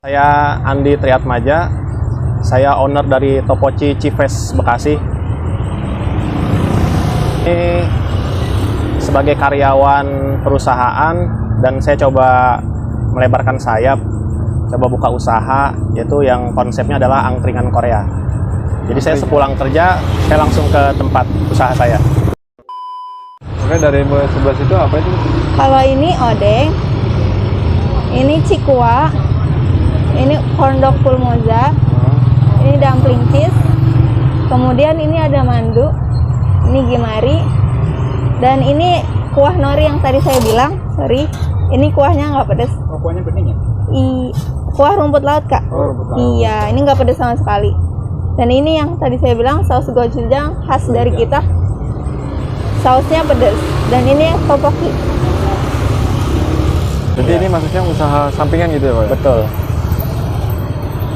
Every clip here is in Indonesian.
Saya Andi Triatmaja, saya owner dari Topoci Cives Bekasi. Ini sebagai karyawan perusahaan dan saya coba melebarkan sayap, coba buka usaha, yaitu yang konsepnya adalah angkringan Korea. Jadi saya sepulang kerja, saya langsung ke tempat usaha saya. Oke, dari mulai sebelah situ apa itu? Kalau ini odeng, ini cikua, ini corn dog full moza, ini dumpling cheese, kemudian ini ada mandu, ini gimari, dan ini kuah nori yang tadi saya bilang, ini kuahnya nggak pedas. Oh, kuahnya bening ya? Kuah rumput laut, Kak. Oh, rumput laut. Iya, ini nggak pedas sama sekali. Dan ini yang tadi saya bilang, saus gochujang khas dari kita, sausnya pedas, dan ini topoki. Jadi ini maksudnya usaha sampingan gitu ya, Pak? Betul.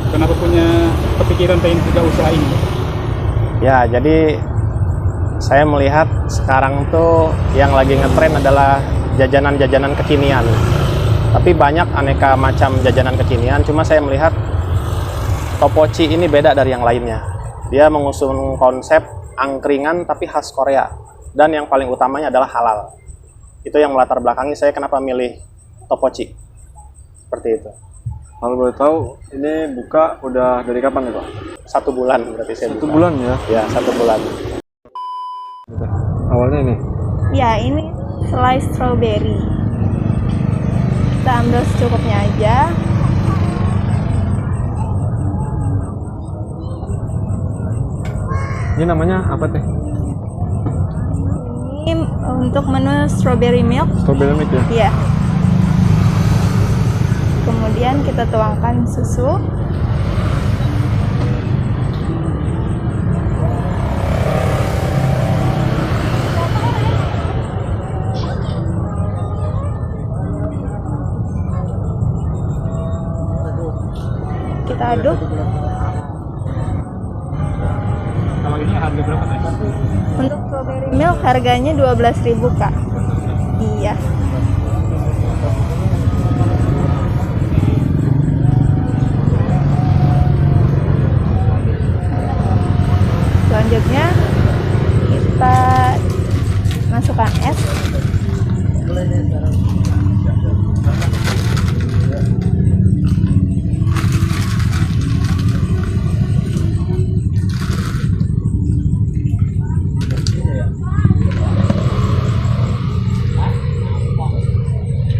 Kenapa punya kepikiran pengen buka usaha ini? Ya, jadi saya melihat sekarang tuh yang lagi ngetren adalah jajanan-jajanan kekinian. Tapi banyak aneka macam jajanan kekinian, cuma saya melihat Topoci ini beda dari yang lainnya. Dia mengusung konsep angkringan tapi khas Korea. Dan yang paling utamanya adalah halal. Itu yang melatar belakangi saya kenapa milih Topoci. Seperti itu. Kalau boleh tahu, ini buka udah dari kapan nih, Pak? 1 bulan berarti saya Satu buka. bulan ya? Ya, 1 bulan. Awalnya ini? Ya, ini slice strawberry. Kita ambil secukupnya aja. Ini namanya apa teh? Ini untuk menu strawberry milk. Strawberry milk ya? Iya. Kemudian kita tuangkan susu. Kita aduk. Kalau ini harga berapa tadi? Untuk strawberry milk harganya 12.000, Kak. Iya. Selanjutnya kita masukkan es.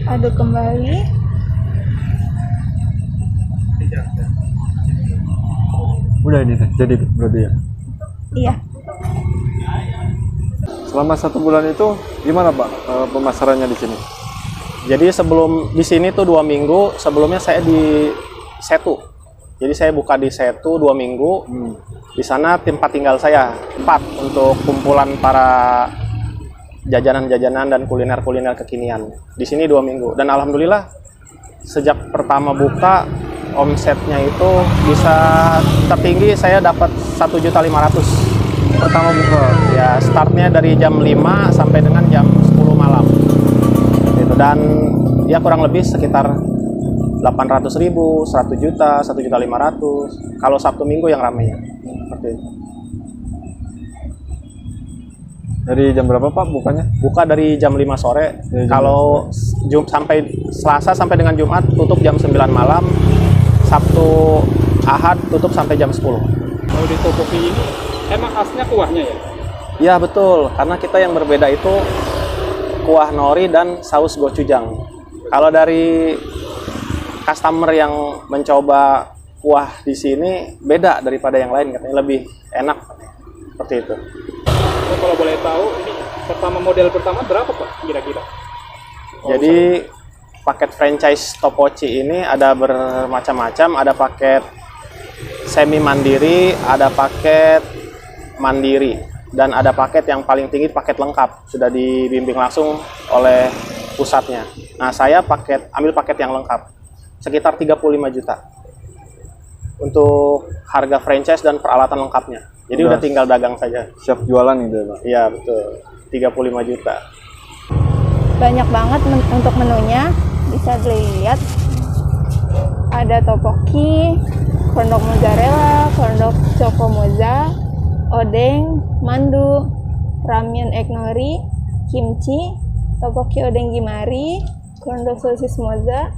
Aduk kembali. Udah ini teh, jadi berarti ya? Iya. Selama 1 bulan itu gimana, Pak, pemasarannya di sini? Jadi sebelum di sini tuh 2 minggu, sebelumnya saya di Setu. Jadi saya buka di Setu 2 minggu. Di sana tempat tinggal saya, tempat untuk kumpulan para jajanan-jajanan dan kuliner-kuliner kekinian. Di sini 2 minggu. Dan alhamdulillah sejak pertama buka omsetnya itu bisa tertinggi saya dapat 1.500.000 Pertama buka? ya, startnya dari jam 5 sampai dengan jam 10 malam gitu. Dan ya kurang lebih sekitar 800.000, 1 juta, 1.500.000 kalau Sabtu Minggu yang ramainya seperti itu. Dari jam berapa, Pak, bukanya? Buka dari jam 5 sore, kalau sampai Selasa sampai dengan Jumat tutup jam 9 malam, Sabtu Ahad tutup sampai jam 10. Kalau di Topoki ini emang khasnya kuahnya ya? Ya betul, karena kita yang berbeda itu kuah nori dan saus gochujang. Kalau dari customer yang mencoba kuah di sini beda daripada yang lain, katanya lebih enak seperti itu. Oh, kalau boleh tahu ini model pertama berapa, Pak, kira-kira? Jadi paket franchise Topoci ini ada bermacam-macam, ada paket semi mandiri, ada paket mandiri, dan ada paket yang paling tinggi paket lengkap, sudah dibimbing langsung oleh pusatnya. Nah, saya ambil paket yang lengkap, sekitar 35 juta untuk harga franchise dan peralatan lengkapnya. Jadi udah tinggal dagang saja. Siap jualan gitu ya, Pak? Iya betul, 35 juta. Banyak banget untuk menunya, bisa dilihat. ada topoki, kondok mozzarella, kondok choco mozza, odeng, mandu, ramyun egg nori, kimchi, topoki odeng gimari, kondok sosis mozza,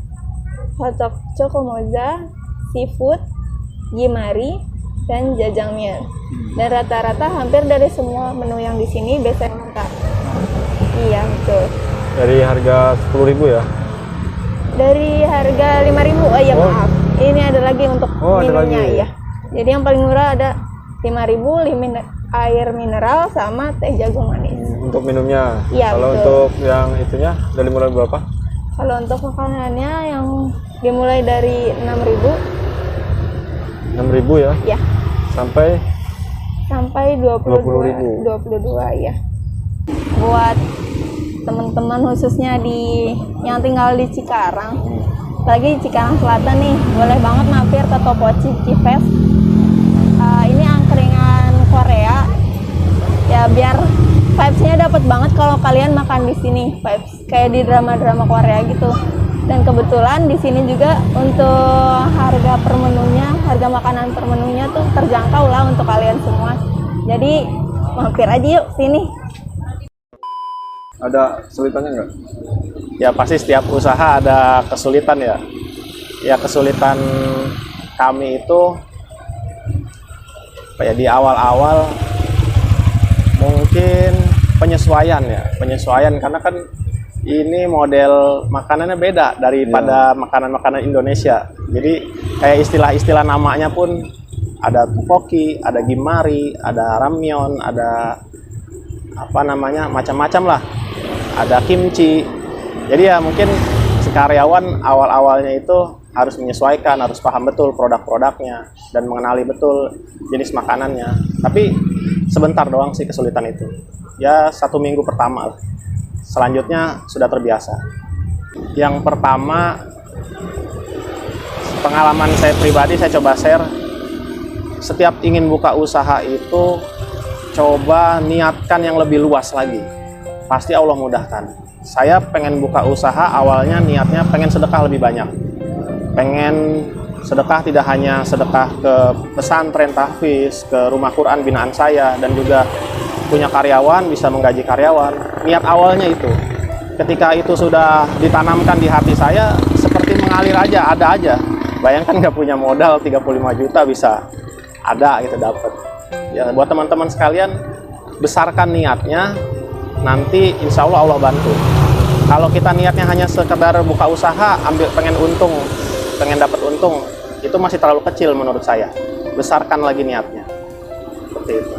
hotdog choco mozza, seafood, gimari, dan jajangmyeon. Dan rata-rata hampir dari semua menu yang di sini biasanya lengkap. Iya, betul. Dari harga 10.000 ya? Dari harga 5.000, oh iya maaf. Ini ada lagi untuk Oh, ada minumnya lagi. ya. Jadi yang paling murah ada 5.000, air mineral sama teh jagung manis. Untuk minumnya. Iya, Kalau betul. untuk yang itunya dari mulai berapa? Kalau untuk makanannya yang dimulai dari 6.000 6.000 ya? ya Sampai sampai 20.000. 22 ya. Buat teman-teman khususnya yang tinggal di Cikarang, lagi di Cikarang Selatan nih, boleh banget mampir ke Topochi Fest. Ini angkringan Korea ya, biar vibes-nya dapat banget kalau kalian makan di sini, vibes kayak di drama-drama Korea gitu. Dan kebetulan di sini juga untuk harga per menunya, harga makanan per menunya tuh terjangkau lah untuk kalian semua. Jadi mampir aja yuk sini. ada kesulitannya nggak? Ya pasti setiap usaha ada kesulitan ya. Ya kesulitan kami itu kayak di awal-awal mungkin penyesuaian karena kan ini model makanannya beda daripada makanan-makanan Indonesia. Jadi kayak istilah-istilah namanya pun ada tteokbokki, ada gimari, ada ramyeon, ada apa namanya macam-macam lah. Ada kimchi. Jadi ya mungkin si karyawan awal-awalnya itu harus menyesuaikan, harus paham betul produk-produknya dan mengenali betul jenis makanannya. Tapi sebentar doang sih kesulitan itu. Ya 1 minggu pertama lah. Selanjutnya sudah terbiasa. Yang pertama, pengalaman saya pribadi saya coba share. Setiap ingin buka usaha itu coba niatkan yang lebih luas lagi. Pasti Allah mudahkan. Saya pengen buka usaha awalnya niatnya pengen sedekah lebih banyak. Pengen sedekah tidak hanya sedekah ke pesantren tahfiz, ke rumah Quran binaan saya, dan juga punya karyawan, bisa menggaji karyawan. Niat awalnya itu. Ketika itu sudah ditanamkan di hati saya, seperti mengalir aja, ada aja. Bayangkan nggak punya modal 35 juta bisa ada gitu dapat. Ya buat teman-teman sekalian, besarkan niatnya, nanti insya Allah Allah bantu. Kalau kita niatnya hanya sekedar buka usaha, pengen untung, pengen dapat untung, itu masih terlalu kecil menurut saya. Besarkan lagi niatnya. Seperti itu.